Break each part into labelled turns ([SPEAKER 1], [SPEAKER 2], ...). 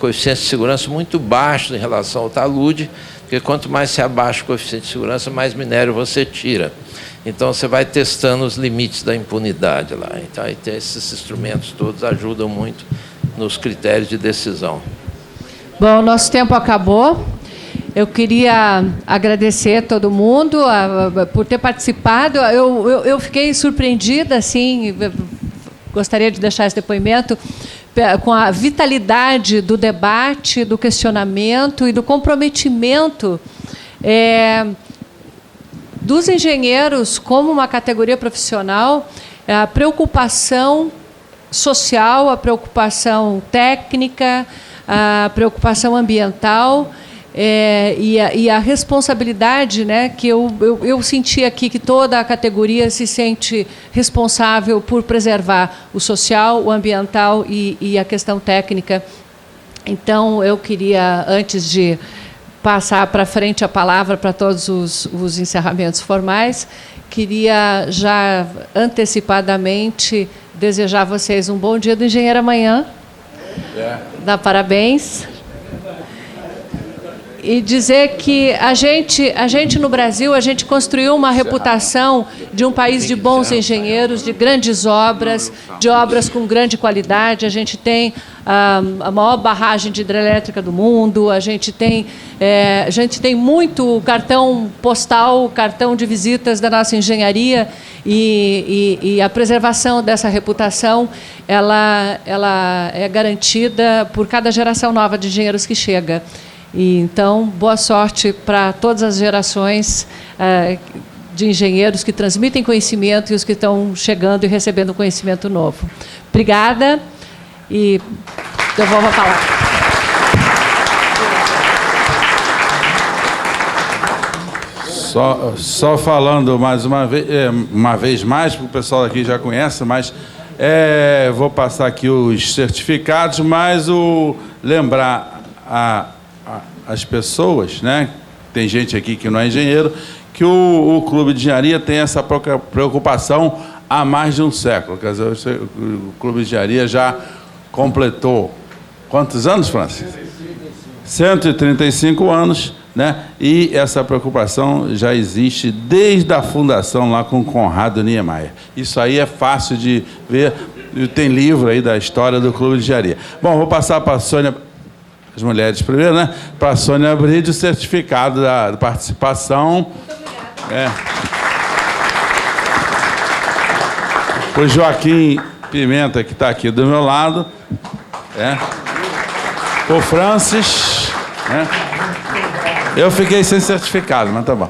[SPEAKER 1] coeficientes de segurança muito baixos em relação ao talude, porque quanto mais se abaixa o coeficiente de segurança, mais minério você tira. Então, você vai testando os limites da impunidade lá. Então, aí tem esses instrumentos todos ajudam muito nos critérios de decisão.
[SPEAKER 2] Bom, nosso tempo acabou. Eu queria agradecer a todo mundo por ter participado. Eu fiquei surpreendida, assim, gostaria de deixar esse depoimento, com a vitalidade do debate, do questionamento e do comprometimento dos engenheiros como uma categoria profissional, a preocupação social, a preocupação técnica, a preocupação ambiental e a responsabilidade, né, que eu senti aqui que toda a categoria se sente responsável por preservar o social, o ambiental e a questão técnica. Então, eu queria, antes de passar para frente a palavra para todos os encerramentos formais, queria já antecipadamente desejar a vocês um bom dia do Engenheiro amanhã, dar parabéns e dizer que a gente no Brasil, a gente construiu uma reputação de um país de bons engenheiros, de grandes obras, de obras com grande qualidade. A gente tem a maior barragem de hidrelétrica do mundo, a gente tem muito cartão postal, cartão de visitas da nossa engenharia, e a preservação dessa reputação ela é garantida por cada geração nova de engenheiros que chega. E, então, boa sorte para todas as gerações de engenheiros que transmitem conhecimento e os que estão chegando e recebendo conhecimento novo. Obrigada e devolvo a palavra.
[SPEAKER 3] Só falando mais uma vez mais, porque o pessoal aqui já conhece, mas vou passar aqui os certificados, mas lembrar as pessoas, né? Tem gente aqui que não é engenheiro, que o Clube de Engenharia tem essa preocupação há mais de um século. Quer dizer, o Clube de Engenharia já completou quantos anos, Francis? 135 anos, né? E essa preocupação já existe desde a fundação lá com Conrado Niemeyer. Isso aí é fácil de ver, tem livro aí da história do Clube de Engenharia. Bom, vou passar para a Sônia, as mulheres primeiro, né? Para a Sônia Bride, o certificado da participação. Muito obrigada. O Joaquim Pimenta, que está aqui do meu lado. O Francis. Eu fiquei sem certificado, mas tá bom.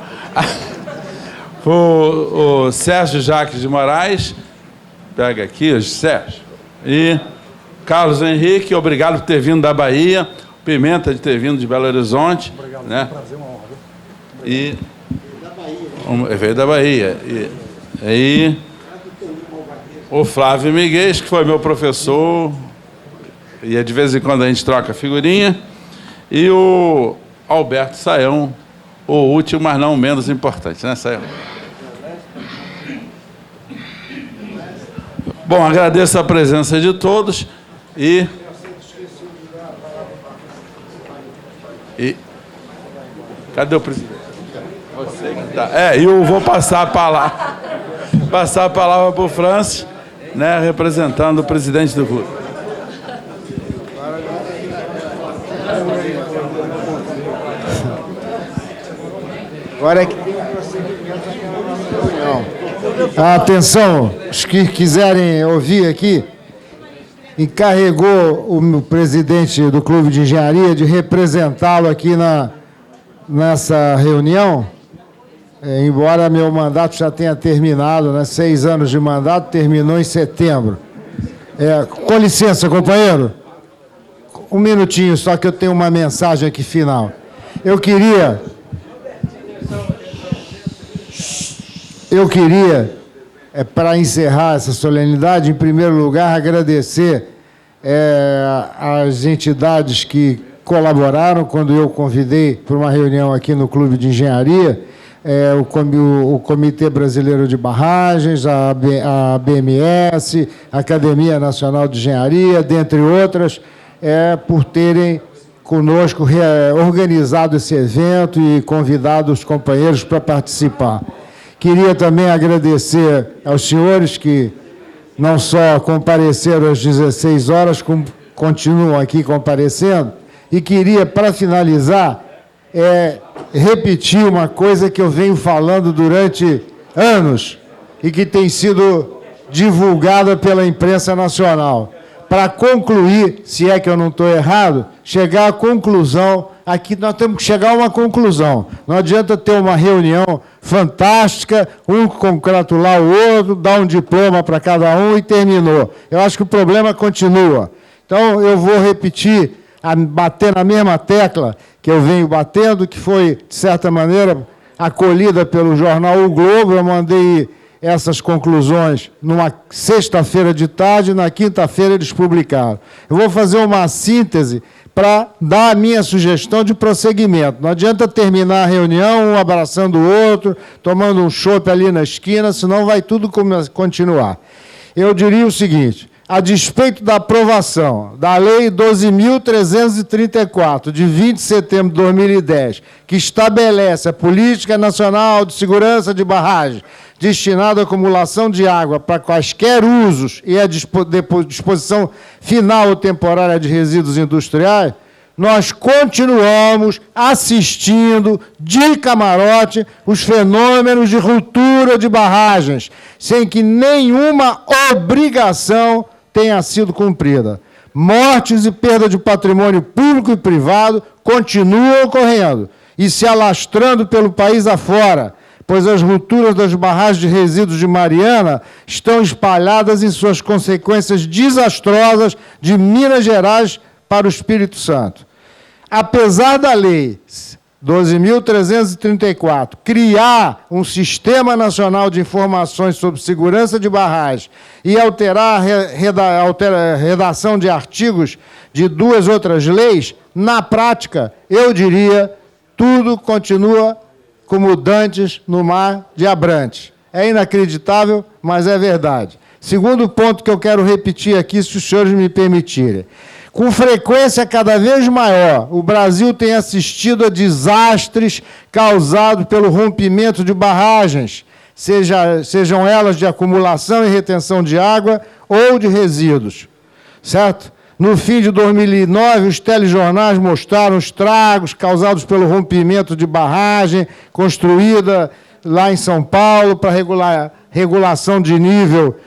[SPEAKER 3] O Sérgio Jacques de Moraes. Pega aqui, Sérgio. E Carlos Henrique, obrigado por ter vindo da Bahia. Pimenta de ter vindo de Belo Horizonte. Obrigado, né? Um prazer, uma honra. Veio da Bahia. E o Flávio Miguel, que foi meu professor, e de vez em quando a gente troca figurinha. E o Alberto Saião, o último, mas não menos importante, né, Saião? Bom, agradeço a presença de todos e cadê o presidente? Você que tá. E eu vou passar a palavra para o Francis, né, representando o presidente do clube.
[SPEAKER 4] Agora é que tem atenção, os que quiserem ouvir aqui, encarregou o presidente do Clube de Engenharia de representá-lo aqui nessa reunião, embora meu mandato já tenha terminado, né, 6 anos de mandato, terminou em setembro. Com licença, companheiro, um minutinho, só que eu tenho uma mensagem aqui final. Eu queria, para encerrar essa solenidade, em primeiro lugar, agradecer às entidades que colaboraram quando eu convidei para uma reunião aqui no Clube de Engenharia, o Comitê Brasileiro de Barragens, a BMS, a Academia Nacional de Engenharia, dentre outras, por terem conosco organizado esse evento e convidado os companheiros para participar. Queria também agradecer aos senhores que não só compareceram às 16 horas, como continuam aqui comparecendo, e queria, para finalizar, repetir uma coisa que eu venho falando durante anos e que tem sido divulgada pela imprensa nacional. Para concluir, se é que eu não estou errado, chegar à conclusão, aqui nós temos que chegar a uma conclusão. Não adianta ter uma reunião fantástica, um congratular o outro, dar um diploma para cada um e terminou. Eu acho que o problema continua. Então, eu vou repetir, bater na mesma tecla que eu venho batendo, que foi, de certa maneira, acolhida pelo jornal O Globo. Eu mandei essas conclusões numa sexta-feira de tarde, na quinta-feira eles publicaram. Eu vou fazer uma síntese para dar a minha sugestão de prosseguimento. Não adianta terminar a reunião, um abraçando o outro, tomando um chopp ali na esquina, senão vai tudo continuar. Eu diria o seguinte: a despeito da aprovação da Lei 12.334, de 20 de setembro de 2010, que estabelece a Política Nacional de Segurança de Barragens, destinada à acumulação de água para quaisquer usos e a disposição final ou temporária de resíduos industriais, nós continuamos assistindo de camarote os fenômenos de ruptura de barragens, sem que nenhuma obrigação tenha sido cumprida. Mortes e perda de patrimônio público e privado continuam ocorrendo e se alastrando pelo país afora, pois as rupturas das barragens de resíduos de Mariana estão espalhadas em suas consequências desastrosas de Minas Gerais para o Espírito Santo. Apesar da Lei 12.334 criar um Sistema Nacional de Informações sobre Segurança de Barragens e alterar a redação de artigos de duas outras leis, na prática, eu diria, tudo continua como dantes no mar de Abrantes. É inacreditável, mas é verdade. Segundo ponto que eu quero repetir aqui, se os senhores me permitirem. Com frequência cada vez maior, o Brasil tem assistido a desastres causados pelo rompimento de barragens, sejam elas de acumulação e retenção de água ou de resíduos. Certo? No fim de 2009, os telejornais mostraram estragos causados pelo rompimento de barragem construída lá em São Paulo para regulação de nível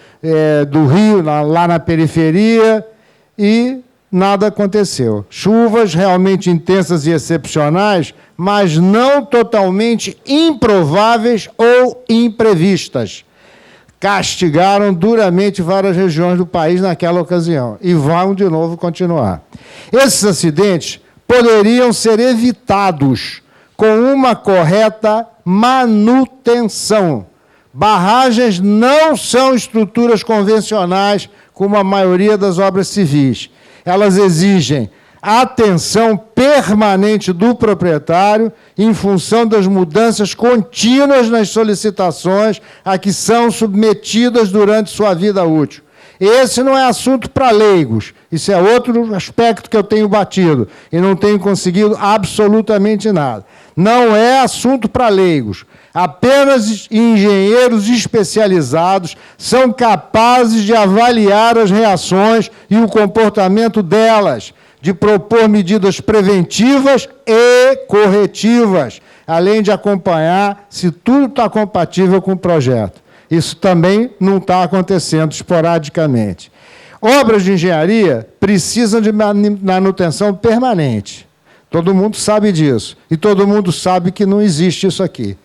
[SPEAKER 4] do rio, lá na periferia, e nada aconteceu. Chuvas realmente intensas e excepcionais, mas não totalmente improváveis ou imprevistas, castigaram duramente várias regiões do país naquela ocasião e vão de novo continuar. Esses acidentes poderiam ser evitados com uma correta manutenção. Barragens não são estruturas convencionais como a maioria das obras civis. Elas exigem atenção permanente do proprietário em função das mudanças contínuas nas solicitações a que são submetidas durante sua vida útil. Esse não é assunto para leigos, isso é outro aspecto que eu tenho batido e não tenho conseguido absolutamente nada. Não é assunto para leigos. Apenas engenheiros especializados são capazes de avaliar as reações e o comportamento delas, de propor medidas preventivas e corretivas, além de acompanhar se tudo está compatível com o projeto. Isso também não está acontecendo esporadicamente. Obras de engenharia precisam de manutenção permanente. Todo mundo sabe disso. E todo mundo sabe que não existe isso aqui.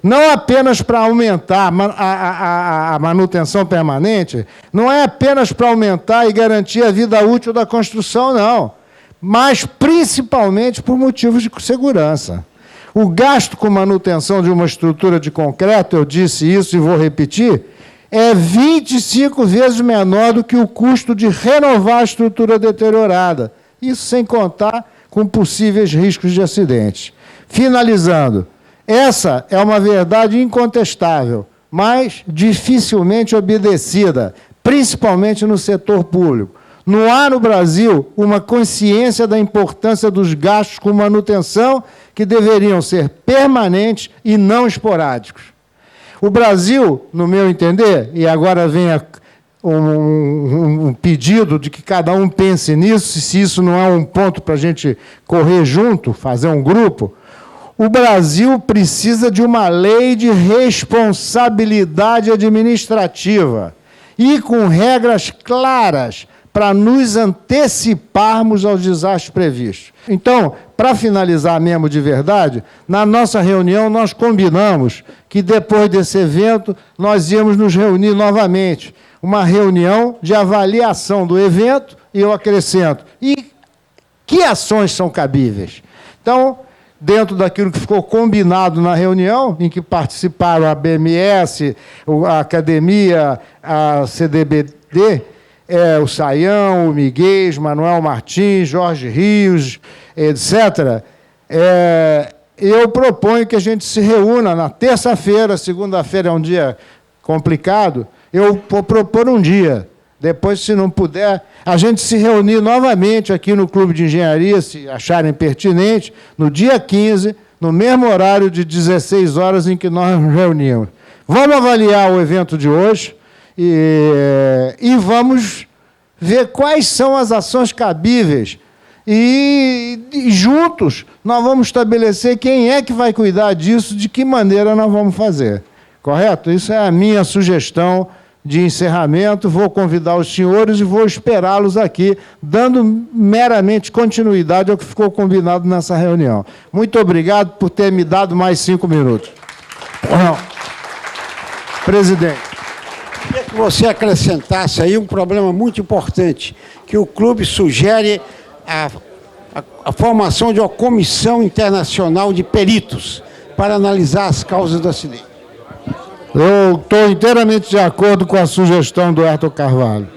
[SPEAKER 4] Não apenas para aumentar a manutenção permanente, não é apenas para aumentar e garantir a vida útil da construção, não. Mas principalmente por motivos de segurança. O gasto com manutenção de uma estrutura de concreto, eu disse isso e vou repetir, é 25 vezes menor do que o custo de renovar a estrutura deteriorada. Isso sem contar com possíveis riscos de acidentes. Finalizando, essa é uma verdade incontestável, mas dificilmente obedecida, principalmente no setor público. Não há no Brasil uma consciência da importância dos gastos com manutenção que deveriam ser permanentes e não esporádicos. O Brasil, no meu entender, e agora vem um pedido de que cada um pense nisso, se isso não é um ponto para a gente correr junto, fazer um grupo, o Brasil precisa de uma lei de responsabilidade administrativa e com regras claras para nos anteciparmos aos desastres previstos. Então, para finalizar mesmo de verdade, na nossa reunião nós combinamos que depois desse evento nós íamos nos reunir novamente. Uma reunião de avaliação do evento, e eu acrescento, e que ações são cabíveis? Então, dentro daquilo que ficou combinado na reunião, em que participaram a BMS, a Academia, a CDBD, o Saião, o Miguel, Manuel Martins, Jorge Rios, etc., eu proponho que a gente se reúna na terça-feira, segunda-feira é um dia complicado, eu vou propor um dia. Depois, se não puder, a gente se reunir novamente aqui no Clube de Engenharia, se acharem pertinente, no dia 15, no mesmo horário de 16 horas em que nós nos reunimos. Vamos avaliar o evento de hoje e vamos ver quais são as ações cabíveis. E juntos nós vamos estabelecer quem é que vai cuidar disso, de que maneira nós vamos fazer. Correto? Isso é a minha sugestão de encerramento. Vou convidar os senhores e vou esperá-los aqui, dando meramente continuidade ao que ficou combinado nessa reunião. Muito obrigado por ter me dado mais 5 minutos. Presidente.
[SPEAKER 5] Queria que você acrescentasse aí um problema muito importante, que o clube sugere a formação de uma comissão internacional de peritos para analisar as causas do acidente.
[SPEAKER 4] Eu estou inteiramente de acordo com a sugestão do Herto Carvalho.